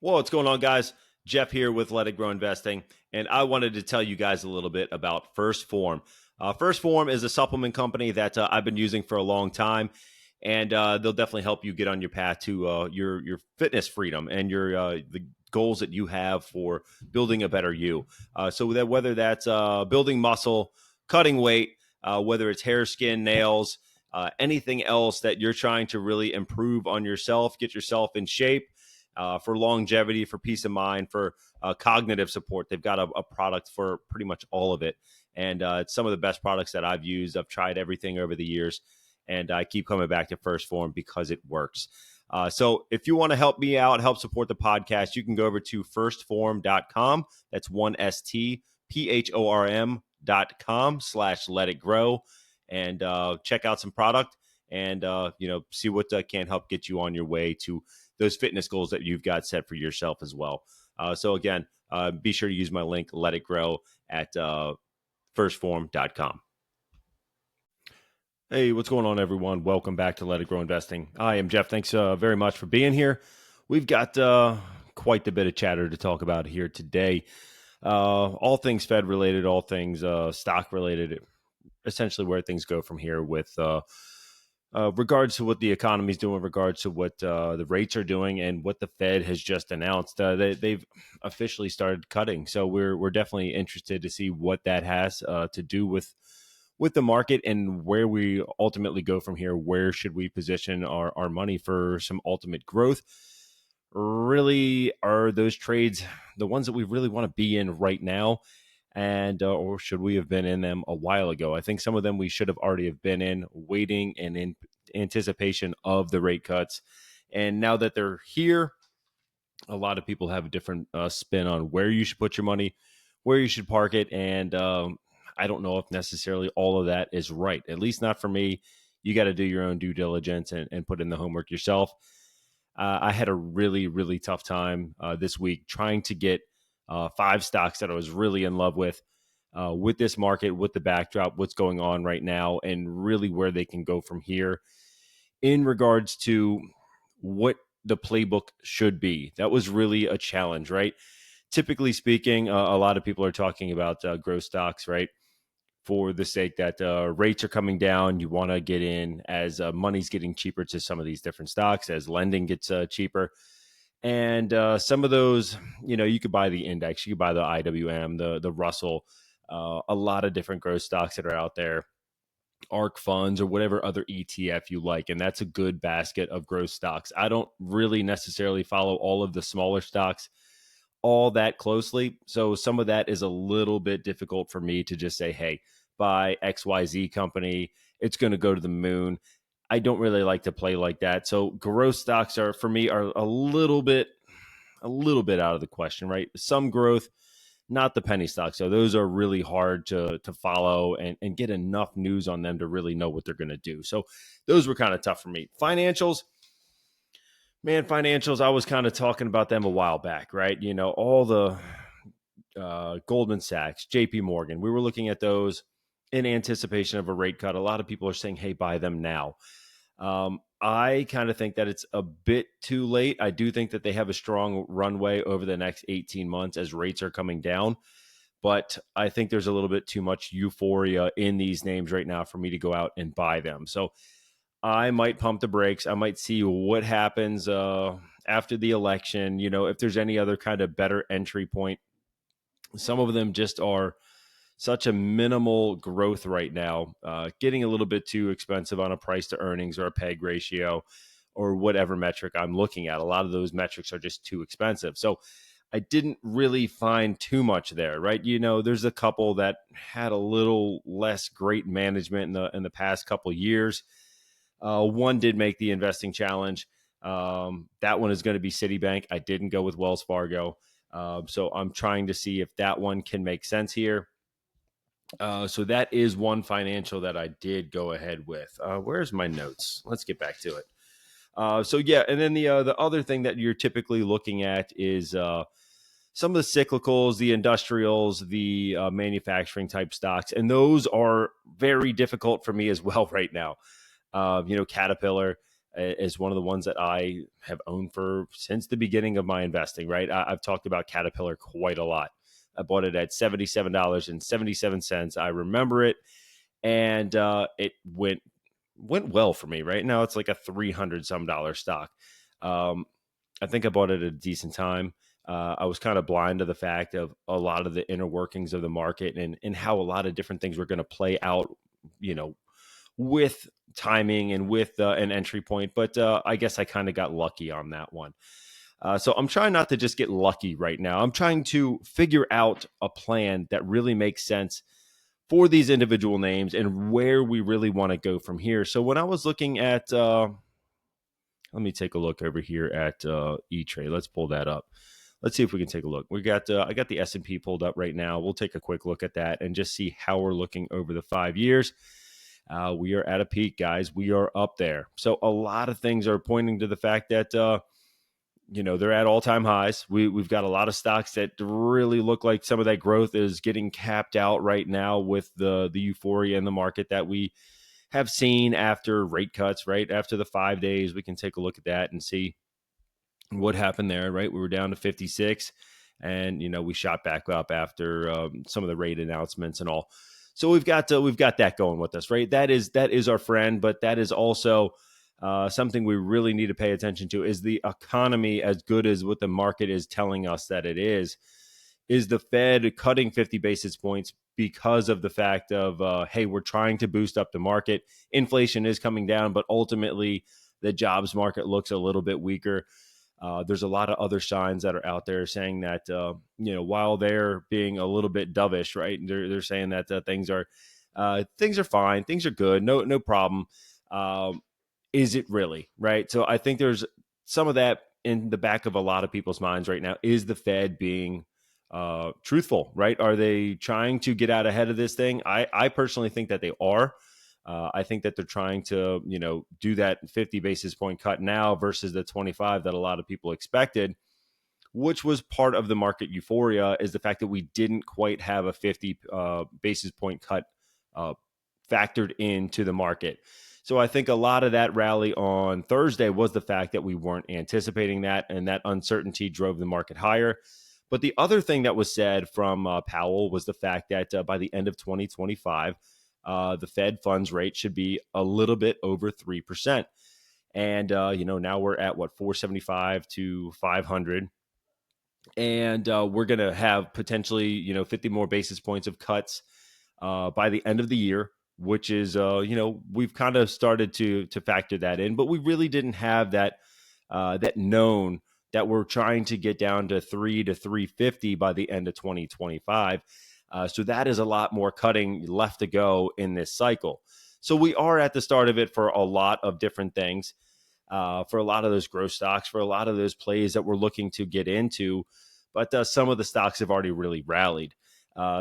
Well, what's going on, guys? Jeff here with Let It Grow Investing, and I wanted to tell you guys a little bit about First Form. First Form is a supplement company that I've been using for a long time, and they'll definitely help you get on your path to your fitness freedom and your the goals that you have for building a better you. So that whether that's building muscle, cutting weight, whether it's hair, skin, nails, anything else that you're trying to really improve on yourself, get yourself in shape for longevity, for peace of mind, for cognitive support. They've got a product for pretty much all of it. And it's some of the best products that I've used. I've tried everything over the years, and I keep coming back to First Form because it works. So if you want to help me out, help support the podcast, you can go over to firstform.com. That's one STPHORM.com/let it grow and check out some product and see what can help get you on your way to those fitness goals that you've got set for yourself as well. So again, be sure to use my link, Let It Grow, at firstform.com. Hey, what's going on, everyone? Welcome back to Let It Grow Investing. I am Jeff. Thanks very much for being here. We've got quite a bit of chatter to talk about here today. All things Fed related, all things stock related, essentially where things go from here with regards to what the economy is doing, regards to what the rates are doing, and what the Fed has just announced. They've officially started cutting, so we're definitely interested to see what that has to do with the market and where we ultimately go from here. Where should we position our money for some ultimate growth? Really, are those trades the ones that we really want to be in right now? And or should we have been in them a while ago? I think some of them we should have already have been in, waiting and in anticipation of the rate cuts. And now that they're here, a lot of people have a different spin on where you should put your money, where you should park it. And I don't know if necessarily all of that is right, at least not for me. You got to do your own due diligence and put in the homework yourself. I had a really, really tough time this week trying to get 5 stocks that I was really in love with this market, with the backdrop, what's going on right now, and really where they can go from here in regards to what the playbook should be. That was really a challenge, right? Typically speaking, a lot of people are talking about growth stocks, right? For the sake that rates are coming down, you want to get in as money's getting cheaper to some of these different stocks, as lending gets cheaper. And some of those, you could buy the index, you could buy the IWM, the Russell, a lot of different growth stocks that are out there, ARC funds or whatever other ETF you like. And that's a good basket of growth stocks. I don't really necessarily follow all of the smaller stocks all that closely. So some of that is a little bit difficult for me to just say, hey, buy XYZ company, it's going to go to the moon. I don't really like to play like that. So growth stocks are, for me, are a little bit out of the question, right? Some growth, not the penny stocks. So those are really hard to follow and get enough news on them to really know what they're going to do. So those were kind of tough for me. Financials, I was kind of talking about them a while back, right? All the Goldman Sachs, JP Morgan, we were looking at those in anticipation of a rate cut. A lot of people are saying, hey, buy them now. I kind of think that it's a bit too late. I do think that they have a strong runway over the next 18 months as rates are coming down. But I think there's a little bit too much euphoria in these names right now for me to go out and buy them. So I might pump the brakes. I might see what happens after the election. If there's any other kind of better entry point. Some of them just are such a minimal growth right now, getting a little bit too expensive on a price to earnings or a PEG ratio or whatever metric I'm looking at. A lot of those metrics are just too expensive. So I didn't really find too much there, right? There's a couple that had a little less great management in the past couple of years. One did make the investing challenge. That one is going to be Citibank. I didn't go with Wells Fargo. So I'm trying to see if that one can make sense here. So that is one financial that I did go ahead with. Where's my notes? Let's get back to it. And then the other thing that you're typically looking at is some of the cyclicals, the industrials, the manufacturing type stocks, and those are very difficult for me as well right now. Caterpillar, is one of the ones that I have owned for since the beginning of my investing, right? I've talked about Caterpillar quite a lot. I bought it at $77.77. I remember it, and it went well for me. Right now, it's like a $300 some stock. Um, I think I bought it at a decent time. I was kind of blind to the fact of a lot of the inner workings of the market and how a lot of different things were going to play out, you know, with timing and with an entry point. But I guess I kind of got lucky on that one. So I'm trying not to just get lucky right now. I'm trying to figure out a plan that really makes sense for these individual names and where we really want to go from here. So when I was looking at, let me take a look over here at E-Trade. Let's pull that up. Let's see if we can take a look. We got I got the S&P pulled up right now. We'll take a quick look at that and just see how we're looking over the 5 years. We are at a peak, guys. We are up there. So a lot of things are pointing to the fact that they're at all-time highs. We've got a lot of stocks that really look like some of that growth is getting capped out right now with the euphoria in the market that we have seen after rate cuts, right? After the 5 days, we can take a look at that and see what happened there, right? We were down to 56 and, we shot back up after some of the rate announcements and all. So we've got that going with us, right? That is our friend, but that is also something we really need to pay attention to. Is the economy as good as what the market is telling us that it is? Is the Fed cutting 50 basis points because of the fact of, hey, we're trying to boost up the market. Inflation is coming down, but ultimately the jobs market looks a little bit weaker. There's a lot of other signs that are out there saying that, while they're being a little bit dovish, right? They're saying that things are fine. Things are good. No problem. Is it really, right? So I think there's some of that in the back of a lot of people's minds right now. Is the Fed being truthful, right? Are they trying to get out ahead of this thing? I personally think that they are. I think that they're trying to, do that 50 basis point cut now versus the 25 that a lot of people expected, which was part of the market euphoria, is the fact that we didn't quite have a 50 basis point cut factored into the market. So I think a lot of that rally on Thursday was the fact that we weren't anticipating that, and that uncertainty drove the market higher. But the other thing that was said from Powell was the fact that by the end of 2025, the Fed funds rate should be a little bit over 3%. And, now we're at 475 to 500. And we're going to have potentially, 50 more basis points of cuts by the end of the year, which is, we've kind of started to factor that in, but we really didn't have that known that we're trying to get down to 3 to 350 by the end of 2025. So that is a lot more cutting left to go in this cycle. So we are at the start of it for a lot of different things, for a lot of those growth stocks, for a lot of those plays that we're looking to get into. But some of the stocks have already really rallied.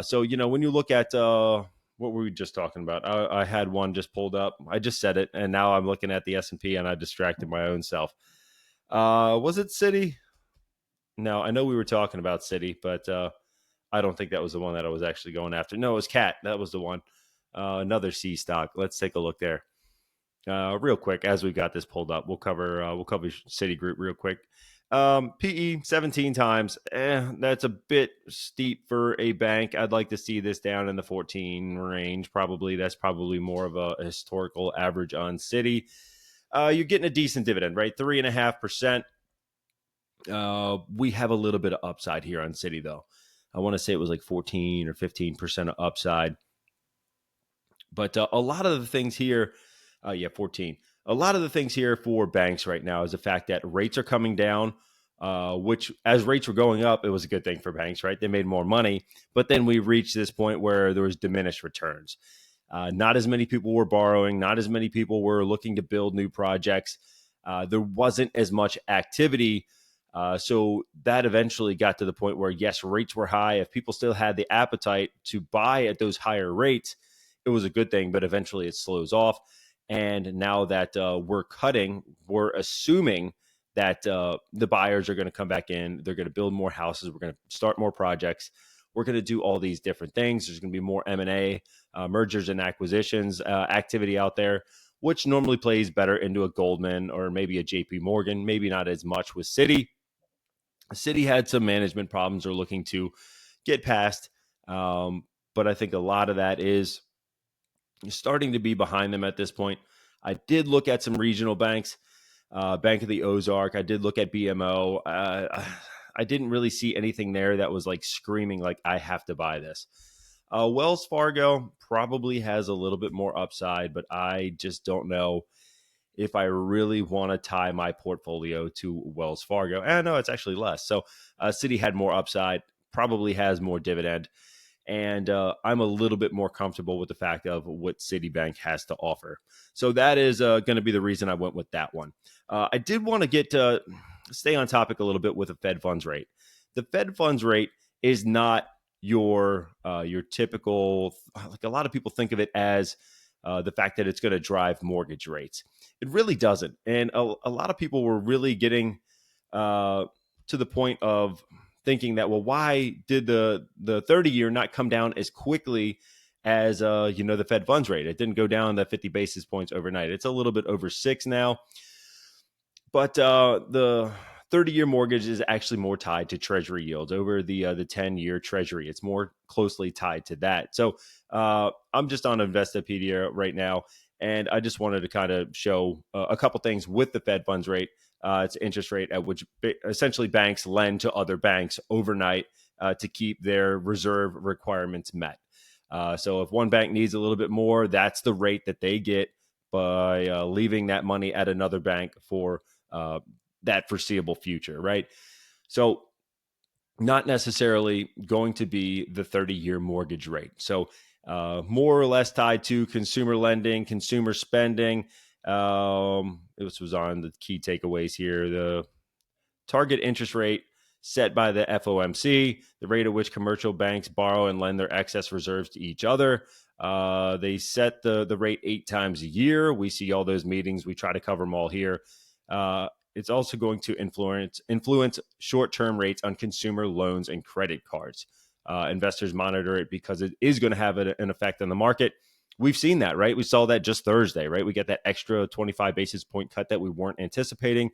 So, when you look at what were we just talking about? I had one just pulled up. I just said it, and now I'm looking at the S&P, and I distracted my own self. Was it Citi? No, I know we were talking about Citi, but I don't think that was the one that I was actually going after. No, it was Cat. That was the one. Another C stock. Let's take a look there. Real quick, as we got this pulled up, we'll cover Citigroup real quick. PE 17 times. That's a bit steep for a bank. I'd like to see this down in the 14 range. Probably that's probably more of a historical average on Citi. You're getting a decent dividend, right? 3.5%. We have a little bit of upside here on Citi, though. I want to say it was like 14 or 15% of upside. But a lot of the things here, 14. A lot of the things here for banks right now is the fact that rates are coming down, which as rates were going up, it was a good thing for banks, right? They made more money. But then we reached this point where there was diminished returns. Not as many people were borrowing. Not as many people were looking to build new projects. There wasn't as much activity. So that eventually got to the point where, yes, rates were high. If people still had the appetite to buy at those higher rates, it was a good thing, but eventually it slows off. And now that we're cutting, we're assuming that the buyers are going to come back in. They're going to build more houses. We're going to start more projects. We're going to do all these different things. There's going to be more M&A, mergers and acquisitions activity out there, which normally plays better into a Goldman or maybe a JP Morgan, maybe not as much with Citi. Citi had some management problems they're looking to get past, but I think a lot of that is starting to be behind them at this point. I did look at some regional banks, Bank of the Ozark. I did look at BMO. I didn't really see anything there that was like screaming like I have to buy this. Wells Fargo probably has a little bit more upside, but I just don't know if I really want to tie my portfolio to Wells Fargo. And no, it's actually less. So Citi had more upside, probably has more dividend. And I'm a little bit more comfortable with the fact of what Citibank has to offer. So that is going to be the reason I went with that one. I did want to stay on topic a little bit with the Fed funds rate. The Fed funds rate is not your typical, like a lot of people think of it as the fact that it's going to drive mortgage rates. It really doesn't. And a lot of people were really getting to the point of thinking that, well, why did the 30-year not come down as quickly as the Fed funds rate? It didn't go down that 50 basis points overnight. It's a little bit over 6 now. But the 30-year mortgage is actually more tied to Treasury yields over the 10-year Treasury. It's more closely tied to that. So I'm just on Investopedia right now, and I just wanted to kind of show a couple things with the Fed funds rate. It's interest rate at which essentially banks lend to other banks overnight to keep their reserve requirements met. So if one bank needs a little bit more, that's the rate that they get by leaving that money at another bank for that foreseeable future, right? So not necessarily going to be the 30-year mortgage rate. So more or less tied to consumer lending, consumer spending. This was on the key takeaways here. The target interest rate set by the FOMC, the rate at which commercial banks borrow and lend their excess reserves to each other. They set the rate 8 times a year. We see all those meetings. We try to cover them all here. It's also going to influence short-term rates on consumer loans and credit cards. Investors monitor it because it is going to have an effect on the market. We've seen that, right? We saw that just Thursday, right? We get that extra 25 basis point cut that we weren't anticipating.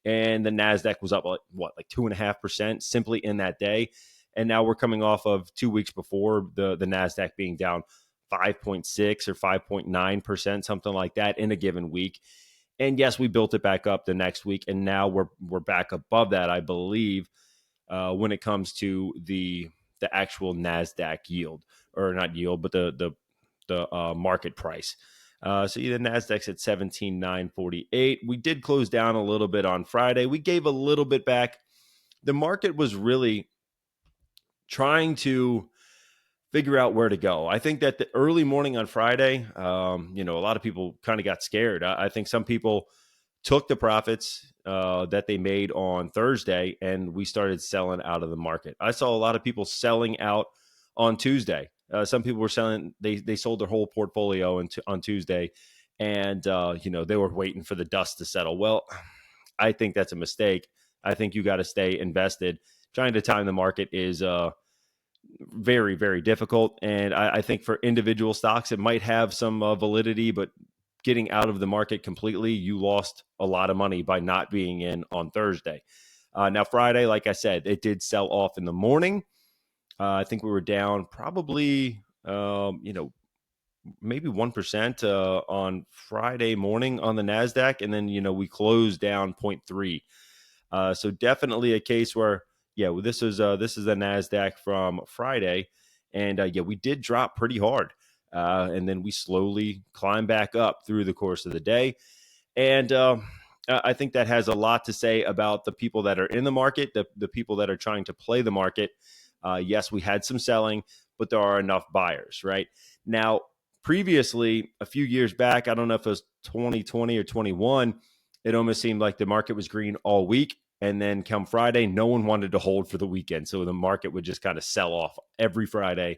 And the NASDAQ was up, like 2.5% simply in that day. And now we're coming off of 2 weeks before the NASDAQ being down 5.6 or 5.9%, something like that in a given week. And yes, we built it back up the next week, and now we're back above that, I believe, when it comes to the actual NASDAQ yield, or not yield, but the market price. So the NASDAQ's at 17,948. We did close down a little bit on Friday. We gave a little bit back. The market was really trying to figure out where to go. I think that the early morning on Friday, a lot of people kind of got scared. I think some people took the profits that they made on Thursday, and we started selling out of the market. I saw a lot of people selling out on Tuesday. Some people were selling, they sold their whole portfolio on Tuesday, and they were waiting for the dust to settle. Well, I think that's a mistake. I think you got to stay invested. Trying to time the market is very, very difficult. And I think for individual stocks, it might have some validity, but getting out of the market completely, you lost a lot of money by not being in on Thursday. Now, Friday, like I said, it did sell off in the morning. I think we were down probably, maybe 1% on Friday morning on the NASDAQ. And then, we closed down 0.3. So definitely a case where, this is the NASDAQ from Friday. And we did drop pretty hard. And then we slowly climbed back up through the course of the day. And I think that has a lot to say about the people that are in the market, the people that are trying to play the market. Yes, we had some selling, but there are enough buyers, right? Now, previously, a few years back, I don't know if it was 2020 or 21, it almost seemed like the market was green all week. And then come Friday, no one wanted to hold for the weekend. So the market would just kind of sell off every Friday.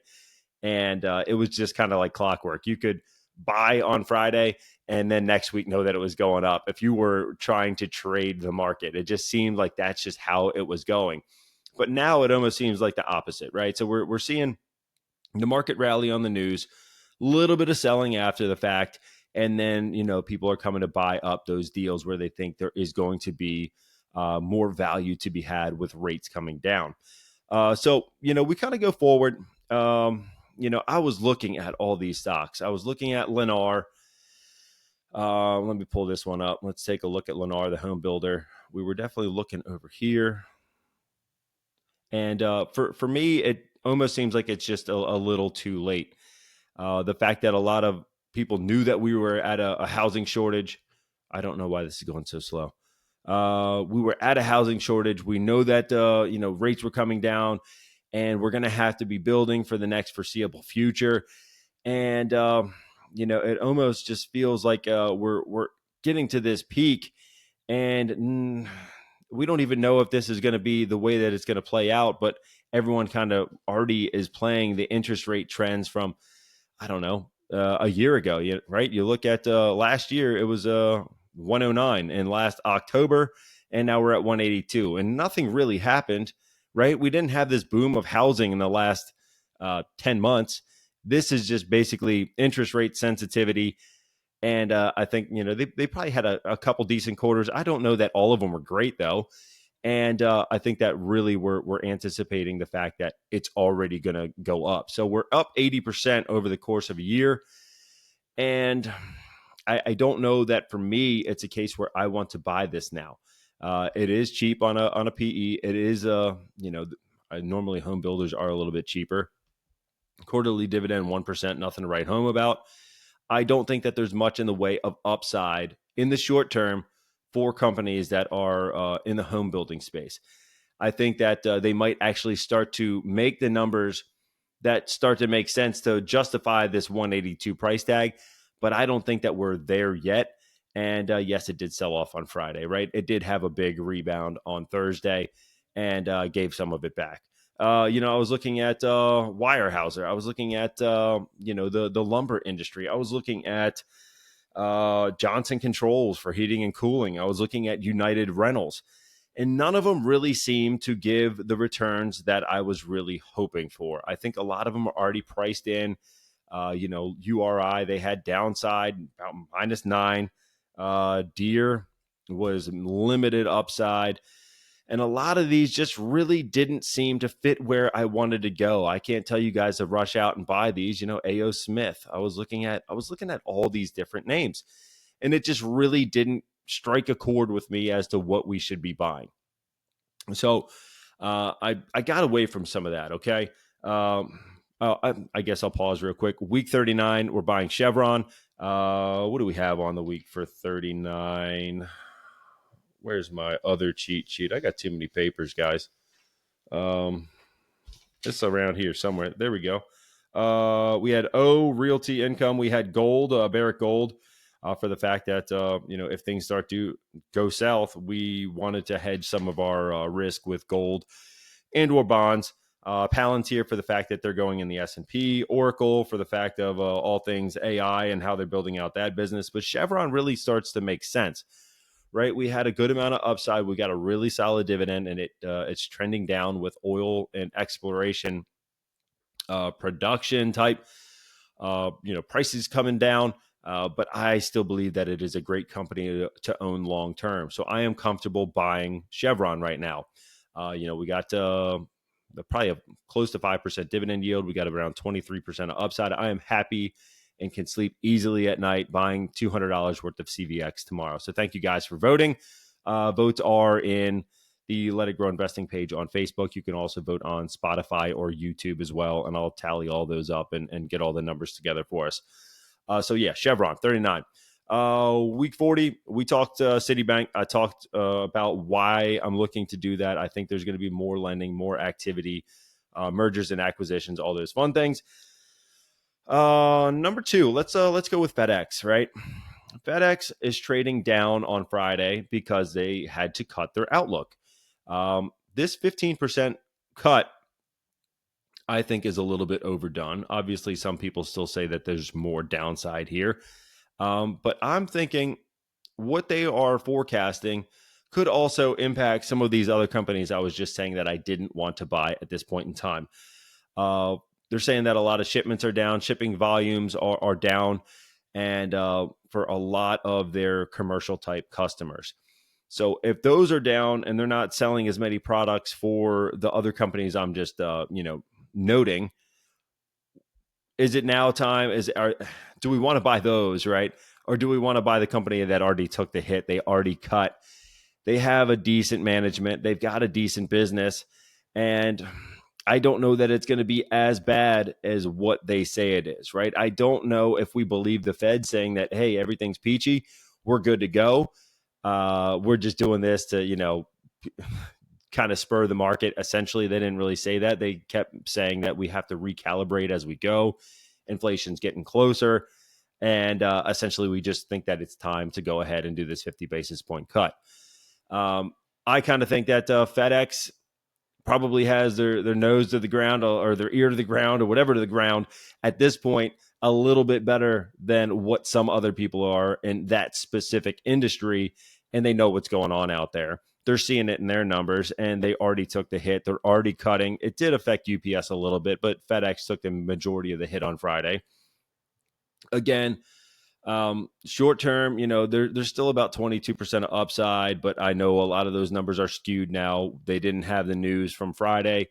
And it was just kind of like clockwork. You could buy on Friday and then next week know that it was going up. If you were trying to trade the market, it just seemed like that's just how it was going. But now it almost seems like the opposite, right? So we're seeing the market rally on the news, a little bit of selling after the fact, And then, people are coming to buy up those deals where they think there is going to be more value to be had with rates coming down. So, we kind of go forward. I was looking at all these stocks. I was looking at Lennar. Let me pull this one up. Let's take a look at Lennar, the home builder. We were definitely looking over here. And for me, it almost seems like it's just a little too late. The fact that a lot of people knew that we were at a housing shortage. I don't know why this is going so slow. We were at a housing shortage. We know that rates were coming down, and we're going to have to be building for the next foreseeable future. And it almost just feels like we're getting to this peak, and we don't even know if this is going to be the way that it's going to play out. But everyone kind of already is playing the interest rate trends from, I don't know, a year ago, right? You look at last year, it was 109 in last October, and now we're at 182, and nothing really happened, right? We didn't have this boom of housing in the last 10 months. This is just basically interest rate sensitivity. And I think, they probably had a couple decent quarters. I don't know that all of them were great, though. And I think that really we're anticipating the fact that it's already going to go up. So we're up 80% over the course of a year. And I don't know that for me, it's a case where I want to buy this now. It is cheap on a PE. It is, normally home builders are a little bit cheaper. Quarterly dividend, 1%, nothing to write home about. I don't think that there's much in the way of upside in the short term for companies that are in the home building space. I think that they might actually start to make the numbers that start to make sense to justify this 182 price tag, but I don't think that we're there yet. And yes, it did sell off on Friday, right? It did have a big rebound on Thursday and gave some of it back. I was looking at Weyerhaeuser. I was looking at the lumber industry. I was looking at Johnson Controls for heating and cooling. I was looking at United Rentals, and none of them really seem to give the returns that I was really hoping for. I think a lot of them are already priced in. URI, they had downside about -9. Deere was limited upside. And a lot of these just really didn't seem to fit where I wanted to go. I can't tell you guys to rush out and buy these. A.O. Smith. I was looking at all these different names, and it just really didn't strike a chord with me as to what we should be buying. So I got away from some of that. Okay. I guess I'll pause real quick. Week 39, we're buying Chevron. What do we have on the week for 39? Where's my other cheat sheet? I got too many papers, guys. It's around here somewhere. There we go. We had Realty Income. We had gold, Barrick Gold, for the fact that, if things start to go south, we wanted to hedge some of our risk with gold and or bonds. Palantir for the fact that they're going in the S&P. Oracle for the fact of all things AI and how they're building out that business. But Chevron really starts to make sense. Right, we had a good amount of upside. We got a really solid dividend, and it's trending down with oil and exploration, production type, prices coming down. But I still believe that it is a great company to own long term. So I am comfortable buying Chevron right now. We got probably a close to 5% dividend yield. We got around 23% of upside. I am happy and can sleep easily at night buying $200 worth of CVX tomorrow. So thank you guys for voting. Votes are in the Let It Grow Investing page on Facebook. You can also vote on Spotify or YouTube as well, and I'll tally all those up and get all the numbers together for us. So yeah, Chevron, 39. Week 40, we talked Citibank. I talked about why I'm looking to do that. I think there's going to be more lending, more activity, mergers and acquisitions, all those fun things. Number 2, let's go with Fedex, right? FedEx is trading down on Friday because they had to cut their outlook. This 15% cut, I think, is a little bit overdone. Obviously, some people still say that there's more downside here. But I'm thinking what they are forecasting could also impact some of these other companies I was just saying that I didn't want to buy at this point in time. They're saying that a lot of shipments are down, shipping volumes are down. and for a lot of their commercial type customers. So if those are down and they're not selling as many products for the other companies I'm just noting, is it now time? Do we want to buy those, right? Or do we want to buy the company that already took the hit? They already cut. They have a decent management. They've got a decent business. And I don't know that it's going to be as bad as what they say it is, right? I don't know if we believe the Fed saying that, hey, everything's peachy, we're good to go. We're just doing this to, kind of spur the market. Essentially, they didn't really say that. They kept saying that we have to recalibrate as we go. Inflation's getting closer. And essentially, we just think that it's time to go ahead and do this 50 basis point cut. I kind of think that FedEx probably has their nose to the ground or their ear to the ground or whatever to the ground at this point, a little bit better than what some other people are in that specific industry. And they know what's going on out there. They're seeing it in their numbers, and they already took the hit. They're already cutting. It did affect UPS a little bit, but FedEx took the majority of the hit on Friday. Again, short term, there's still about 22% of upside, but I know a lot of those numbers are skewed now. They didn't have the news from Friday,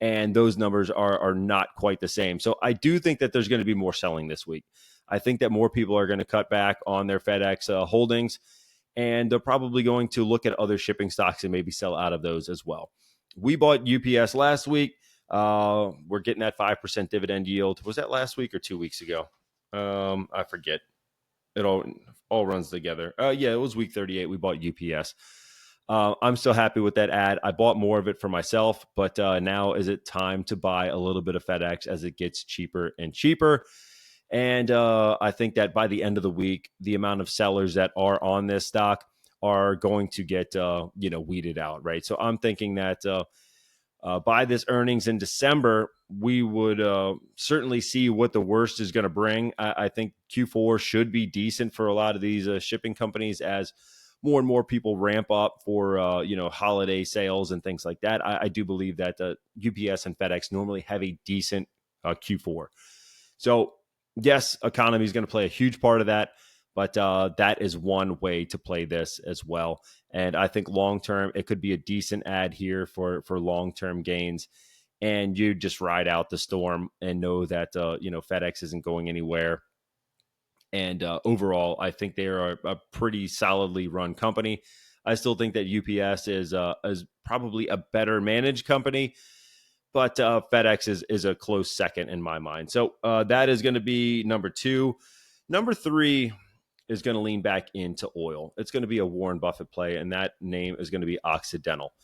and those numbers are not quite the same. So I do think that there's going to be more selling this week. I think that more people are going to cut back on their FedEx holdings, and they're probably going to look at other shipping stocks and maybe sell out of those as well. We bought UPS last week. We're getting that 5% dividend yield. Was that last week or 2 weeks ago? I forget. It all runs together. Yeah, it was week 38. We bought UPS. I'm still happy with that ad. I bought more of it for myself, but now is it time to buy a little bit of FedEx as it gets cheaper and cheaper. And I think that by the end of the week, the amount of sellers that are on this stock are going to get weeded out, right? So I'm thinking that by this earnings in December, we would certainly see what the worst is going to bring. I think Q4 should be decent for a lot of these shipping companies as more and more people ramp up for holiday sales and things like that. I do believe that UPS and FedEx normally have a decent Q4. So yes, economy is going to play a huge part of that, but that is one way to play this as well. And I think long term, it could be a decent ad here for long term gains. And you just ride out the storm and know that FedEx isn't going anywhere. And overall, I think they are a pretty solidly run company. I still think that UPS is probably a better managed company, but FedEx is a close second in my mind. So that is going to be number 2. Number 3 is going to lean back into oil. It's going to be a Warren Buffett play, and that name is going to be Occidental.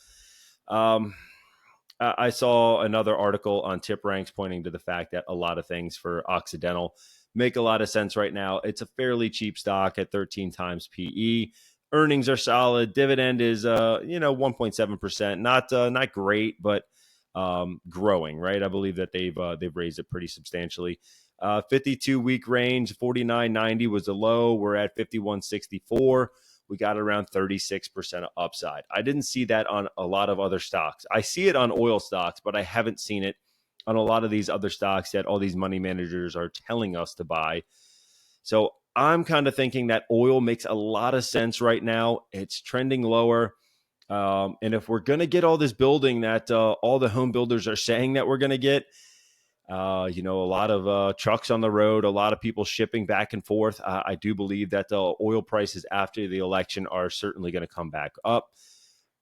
I saw another article on Tip Ranks pointing to the fact that a lot of things for Occidental make a lot of sense right now. It's a fairly cheap stock at 13 times PE. Earnings are solid. Dividend is 1.7%. Not great, but growing, right? I believe that they've raised it pretty substantially. 52-week range, 49.90 was the low. We're at 51.64. We got around 36% of upside. I didn't see that on a lot of other stocks. I see it on oil stocks, but I haven't seen it on a lot of these other stocks that all these money managers are telling us to buy. So I'm kind of thinking that oil makes a lot of sense right now. It's trending lower. And if we're going to get all this building that all the home builders are saying that we're going to get, a lot of trucks on the road, a lot of people shipping back and forth. I do believe that the oil prices after the election are certainly going to come back up.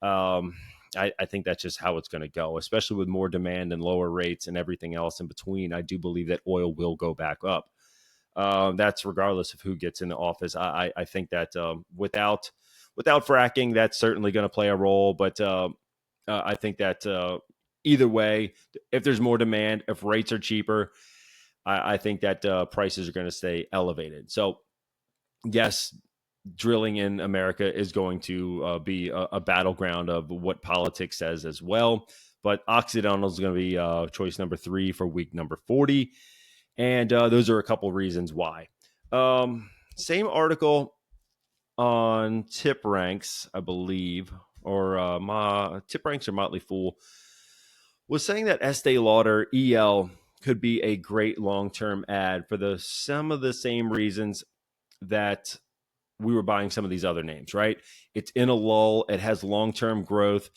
I think that's just how it's going to go, especially with more demand and lower rates and everything else in between. I do believe that oil will go back up. That's regardless of who gets in the office. I think that without fracking, that's certainly going to play a role. But I think that either way, if there's more demand, if rates are cheaper, I think that prices are going to stay elevated. So yes, drilling in America is going to be a battleground of what politics says as well. But Occidental is going to be choice number 3 for week number 40. And those are a couple reasons why. Same article on Tip Ranks, I believe, or Tip Ranks or Motley Fool, was saying that Estee Lauder, EL, could be a great long-term ad for some of the same reasons that we were buying some of these other names, right? It's in a lull. It has long-term growth,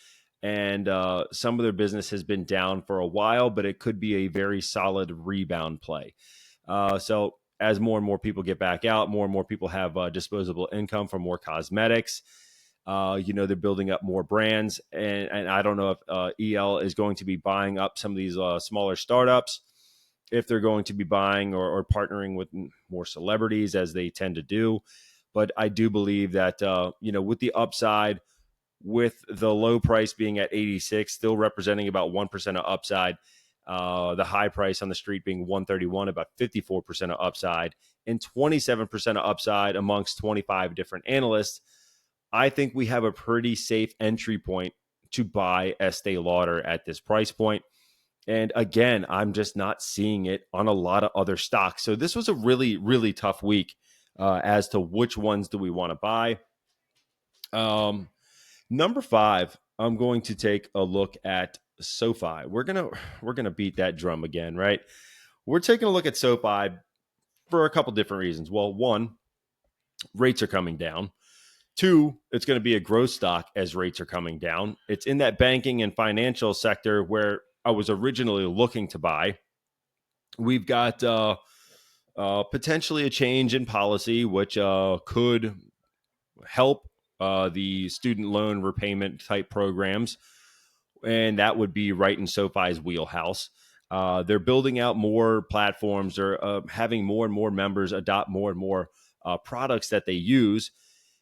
and some of their business has been down for a while, but it could be a very solid rebound play. So as more and more people get back out, more and more people have disposable income for more cosmetics. They're building up more brands, and I don't know if EL is going to be buying up some of these smaller startups, if they're going to be buying or partnering with more celebrities as they tend to do. But I do believe that, with the upside, with the low price being at 86, still representing about 1% of upside, the high price on the street being 131, about 54% of upside, and 27% of upside amongst 25 different analysts, I think we have a pretty safe entry point to buy Estee Lauder at this price point. And again, I'm just not seeing it on a lot of other stocks. So this was a really, really tough week as to which ones do we want to buy. Number 5, I'm going to take a look at SOFI. We're gonna beat that drum again, right? We're taking a look at SOFI for a couple different reasons. Well, one, rates are coming down. 2, it's going to be a growth stock as rates are coming down. It's in that banking and financial sector where I was originally looking to buy. We've got potentially a change in policy, which could help the student loan repayment type programs. And that would be right in SoFi's wheelhouse. They're building out more platforms. They're having more and more members adopt more and more products that they use.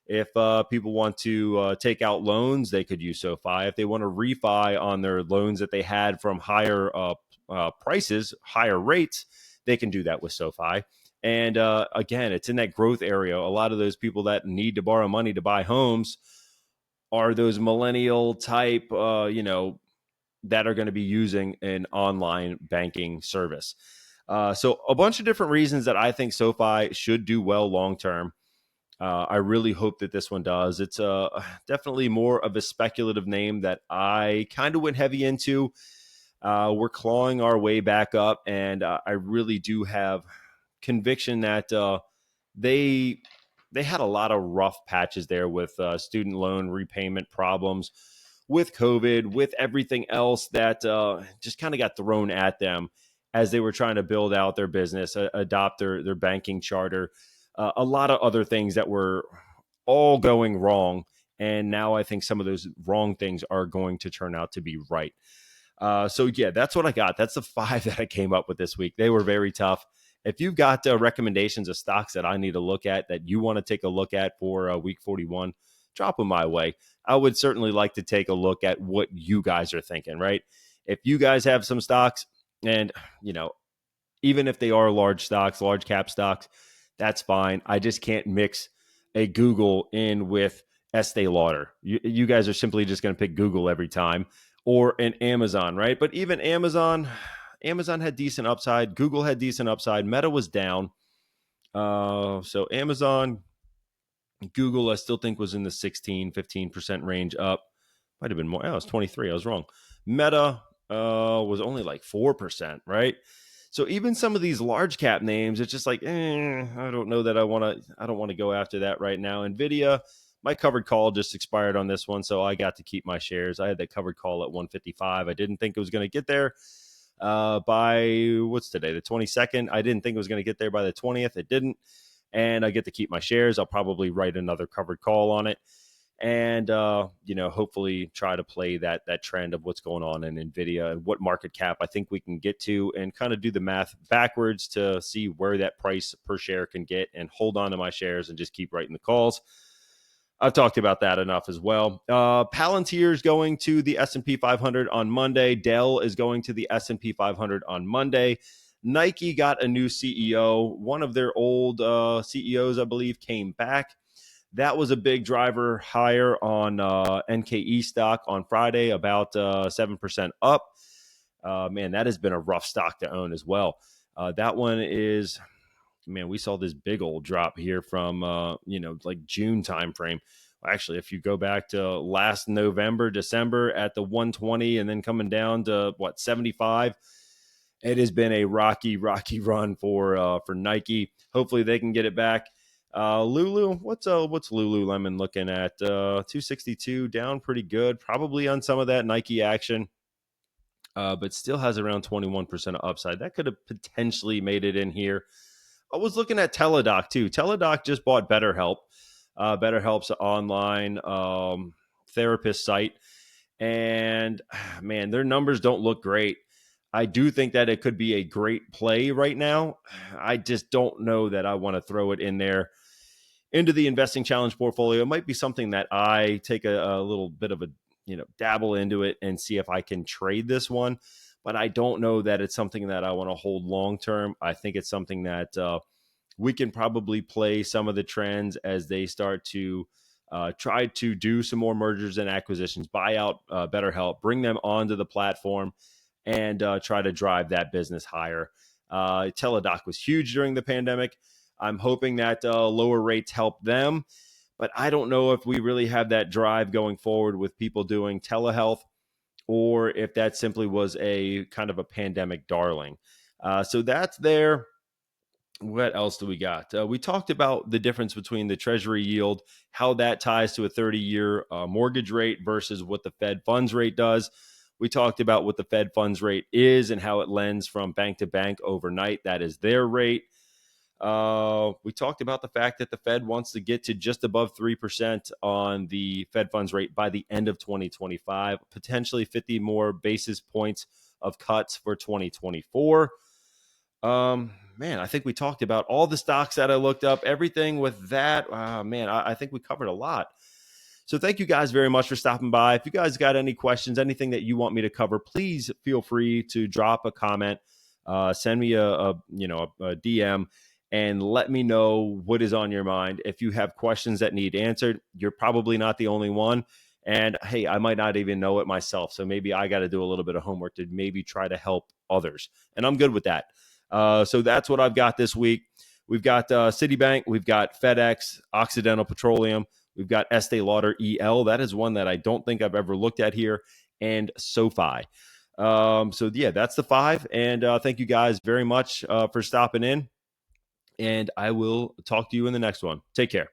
If people want to take out loans, they could use SoFi. If they want to refi on their loans that they had from higher prices, higher rates, they can do that with SoFi. And again, it's in that growth area. A lot of those people that need to borrow money to buy homes are those millennial type, that are going to be using an online banking service. So a bunch of different reasons that I think SoFi should do well long term. I really hope that this one does. It's definitely more of a speculative name that I kind of went heavy into. We're clawing our way back up, and I really do have conviction that they had a lot of rough patches there with student loan repayment problems, with COVID, with everything else that just kind of got thrown at them as they were trying to build out their business, adopt their banking charter. A lot of other things that were all going wrong. And now I think some of those wrong things are going to turn out to be right. So yeah, that's what I got. That's the 5 that I came up with this week. They were very tough. If you've got recommendations of stocks that I need to look at that you want to take a look at for week 41, drop them my way. I would certainly like to take a look at what you guys are thinking, right? If you guys have some stocks, and even if they are large stocks, large cap stocks, that's fine. I just can't mix a Google in with Estee Lauder. You guys are simply just going to pick Google every time, or an Amazon, right? But even Amazon had decent upside. Google had decent upside. Meta was down. So Amazon, Google, I still think was in the 15% range up. Might have been more. Oh, it was 23. I was wrong. Meta was only like 4%, right? So even some of these large cap names, it's just like, I don't know that I don't want to go after that right now. Nvidia, my covered call just expired on this one, so I got to keep my shares. I had that covered call at 155. I didn't think it was going to get there by, what's today, the 22nd. I didn't think it was going to get there by the 20th. It didn't. And I get to keep my shares. I'll probably write another covered call on it. And, hopefully try to play that trend of what's going on in NVIDIA and what market cap I think we can get to, and kind of do the math backwards to see where that price per share can get, and hold on to my shares and just keep writing the calls. I've talked about that enough as well. Palantir is going to the S&P 500 on Monday. Dell is going to the S&P 500 on Monday. Nike got a new CEO. One of their old CEOs, I believe, came back. That was a big driver higher on NKE stock on Friday, about 7% up. Man, that has been a rough stock to own as well. That one is, man, we saw this big old drop here from, like June timeframe. Actually, if you go back to last November, December at the 120, and then coming down to 75. It has been a rocky run for Nike. Hopefully they can get it back. Lulu, what's Lululemon looking at? 262, down pretty good, probably on some of that Nike action, but still has around 21% of upside. That could have potentially made it in here. I was looking at Teladoc too. Teladoc just bought BetterHelp. BetterHelp's an online therapist site, and man, their numbers don't look great. I do think that it could be a great play right now. I just don't know that I want to throw it in there into the investing challenge portfolio. It might be something that I take a little bit of a dabble into it and see if I can trade this one. But I don't know that it's something that I want to hold long term. I think it's something that we can probably play some of the trends as they start to try to do some more mergers and acquisitions, buy out BetterHelp, bring them onto the platform, and try to drive that business higher. Teladoc was huge during the pandemic. I'm hoping that lower rates help them, but I don't know if we really have that drive going forward with people doing telehealth, or if that simply was a kind of a pandemic darling. So that's there. What else do we got? We talked about the difference between the Treasury yield, how that ties to a 30-year mortgage rate versus what the Fed funds rate does. We talked about what the Fed funds rate is and how it lends from bank to bank overnight. That is their rate. We talked about the fact that the Fed wants to get to just above 3% on the Fed funds rate by the end of 2025, potentially 50 more basis points of cuts for 2024. Man, I think we talked about all the stocks that I looked up, everything with that. Man, I think we covered a lot. So thank you guys very much for stopping by. If you guys got any questions, anything that you want me to cover, please feel free to drop a comment, send me a DM, and let me know what is on your mind. If you have questions that need answered, you're probably not the only one. And hey, I might not even know it myself. So maybe I got to do a little bit of homework to maybe try to help others. And I'm good with that. So that's what I've got this week. We've got Citibank, we've got Fedex, Occidental Petroleum, we've got Estee Lauder EL. That is one that I don't think I've ever looked at here, and SOFI. So yeah, that's the 5. And thank you guys very much for stopping in. And I will talk to you in the next one. Take care.